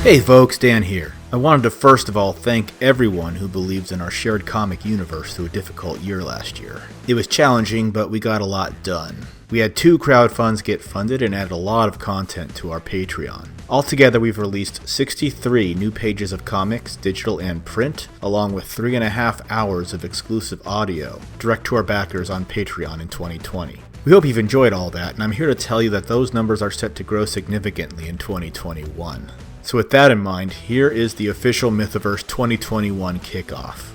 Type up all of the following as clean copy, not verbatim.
Hey folks, Dan here. I wanted to first of all thank everyone who believes in our shared comic universe through a difficult year last year. It was challenging, but we got a lot done. We had 2 crowdfunds get funded and added a lot of content to our Patreon. Altogether, we've released 63 new pages of comics, digital and print, along with 3.5 hours of exclusive audio, direct to our backers on Patreon in 2020. We hope you've enjoyed all that, and I'm here to tell you that those numbers are set to grow significantly in 2021. So with that in mind, here is the official Mythoverse 2021 kickoff.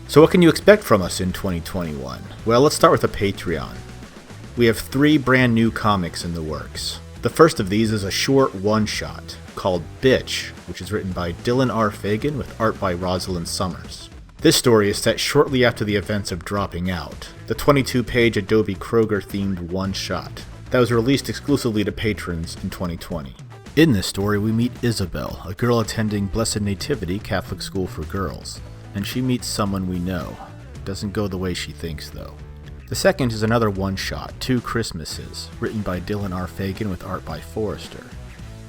So what can you expect from us in 2021? Well, let's start with the Patreon. We have 3 brand new comics in the works. The first of these is a short one-shot called Bitch, which is written by Dylan R. Fagan with art by Rosalind Summers. This story is set shortly after the events of Dropping Out, the 22-page Adobe Kroger-themed one-shot that was released exclusively to patrons in 2020. In this story, we meet Isabel, a girl attending Blessed Nativity Catholic School for Girls, and she meets someone we know. It doesn't go the way she thinks, though. The second is another one-shot, 2 Christmases, written by Dylan R. Fagan with art by Forrester.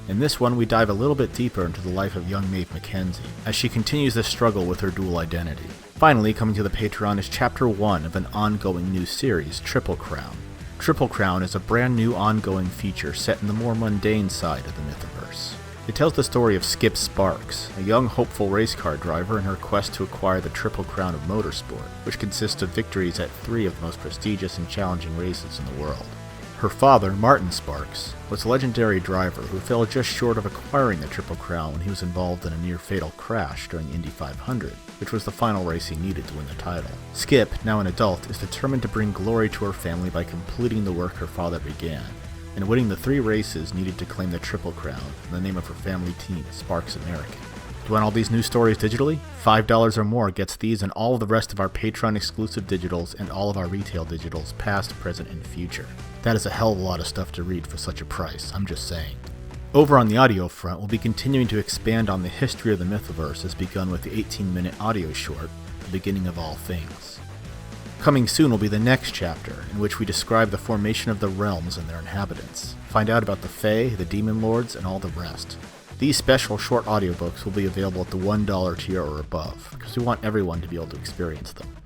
In this one, we dive a little bit deeper into the life of young Maeve Mackenzie, as she continues to struggle with her dual identity. Finally, coming to the Patreon is Chapter 1 of an ongoing new series, Triple Crown. Triple Crown is a brand new ongoing feature set in the more mundane side of the Mythoverse. It tells the story of Skip Sparks, a young hopeful race car driver in her quest to acquire the Triple Crown of motorsport, which consists of victories at 3 of the most prestigious and challenging races in the world. Her father, Martin Sparks, was a legendary driver who fell just short of acquiring the Triple Crown when he was involved in a near-fatal crash during the Indy 500, which was the final race he needed to win the title. Skip, now an adult, is determined to bring glory to her family by completing the work her father began, and winning the 3 races needed to claim the Triple Crown in the name of her family team, Sparks American. To want all these new stories digitally? $5 or more gets these and all of the rest of our Patreon exclusive digitals and all of our retail digitals, past, present, and future. That is a hell of a lot of stuff to read for such a price, I'm just saying. Over on the audio front, we'll be continuing to expand on the history of the Mythoverse as begun with the 18-minute audio short, The Beginning of All Things. Coming soon will be the next chapter, in which we describe the formation of the realms and their inhabitants, find out about the Fae, the Demon Lords, and all the rest. These special short audiobooks will be available at the $1 tier or above, because we want everyone to be able to experience them.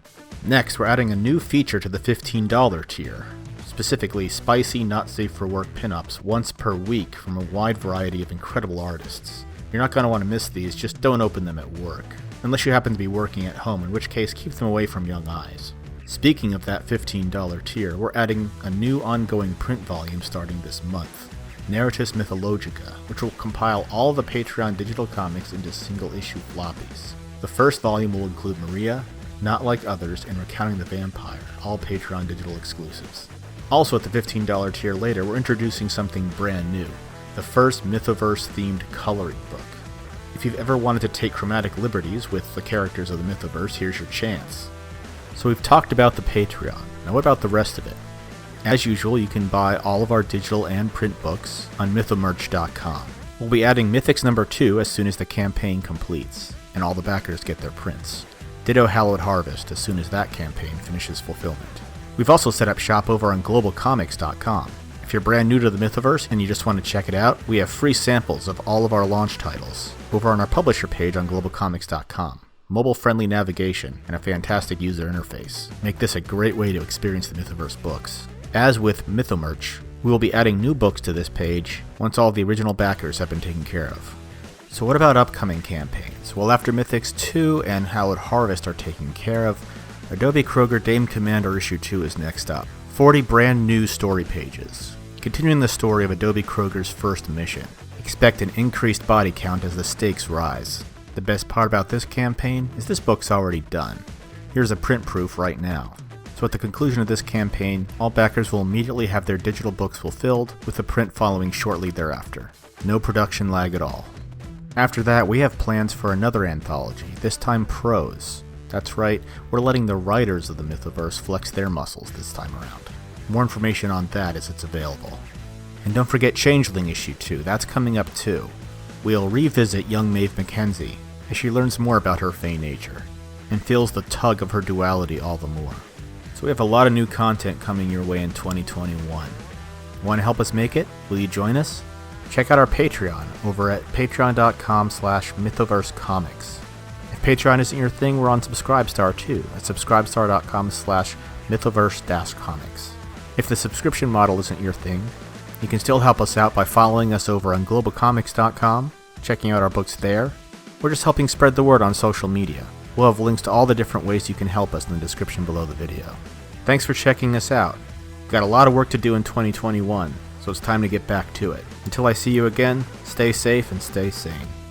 Next, we're adding a new feature to the $15 tier, specifically spicy, not safe for work pinups once per week from a wide variety of incredible artists. You're not going to want to miss these, just don't open them at work, unless you happen to be working at home, in which case keep them away from young eyes. Speaking of that $15 tier, we're adding a new ongoing print volume starting this month, Narratus Mythologica, which will compile all the Patreon digital comics into single-issue floppies. The first volume will include Maria, Not Like Others, and Recounting the Vampire, all Patreon digital exclusives. Also at the $15 tier later, we're introducing something brand new, the first Mythoverse-themed coloring book. If you've ever wanted to take chromatic liberties with the characters of the Mythoverse, here's your chance. So we've talked about the Patreon, now what about the rest of it? As usual, you can buy all of our digital and print books on mythomerch.com. We'll be adding Mythics number 2 as soon as the campaign completes, and all the backers get their prints. Ditto Hallowed Harvest as soon as that campaign finishes fulfillment. We've also set up shop over on globalcomics.com. If you're brand new to the Mythoverse and you just want to check it out, we have free samples of all of our launch titles over on our publisher page on globalcomics.com. Mobile-friendly navigation and a fantastic user interface make this a great way to experience the Mythoverse books. As with Mythomerch, we will be adding new books to this page once all of the original backers have been taken care of. So what about upcoming campaigns? Well, after Mythics 2 and Hallowed Harvest are taken care of, Adobe Kroger Dame Commander Issue 2 is next up. 40 brand new story pages, continuing the story of Adobe Kroger's first mission. Expect an increased body count as the stakes rise. The best part about this campaign is this book's already done. Here's a print proof right now. So at the conclusion of this campaign, all backers will immediately have their digital books fulfilled, with the print following shortly thereafter. No production lag at all. After that, we have plans for another anthology, this time prose. That's right, we're letting the writers of the Mythoverse flex their muscles this time around. More information on that as it's available. And don't forget Changeling Issue 2, that's coming up too. We'll revisit young Maeve Mackenzie as she learns more about her Fae nature, and feels the tug of her duality all the more. So we have a lot of new content coming your way in 2021. Want to help us make it? Will you join us? check out our Patreon over at patreon.com/Mythoverse Comics. If Patreon isn't your thing, we're on Subscribestar too, at subscribestar.com/Mythoverse-Comics. If the subscription model isn't your thing, you can still help us out by following us over on globalcomics.com, checking out our books there, or just helping spread the word on social media. We'll have links to all the different ways you can help us in the description below the video. Thanks for checking us out. We've got a lot of work to do in 2021, so it's time to get back to it. Until I see you again, stay safe and stay sane.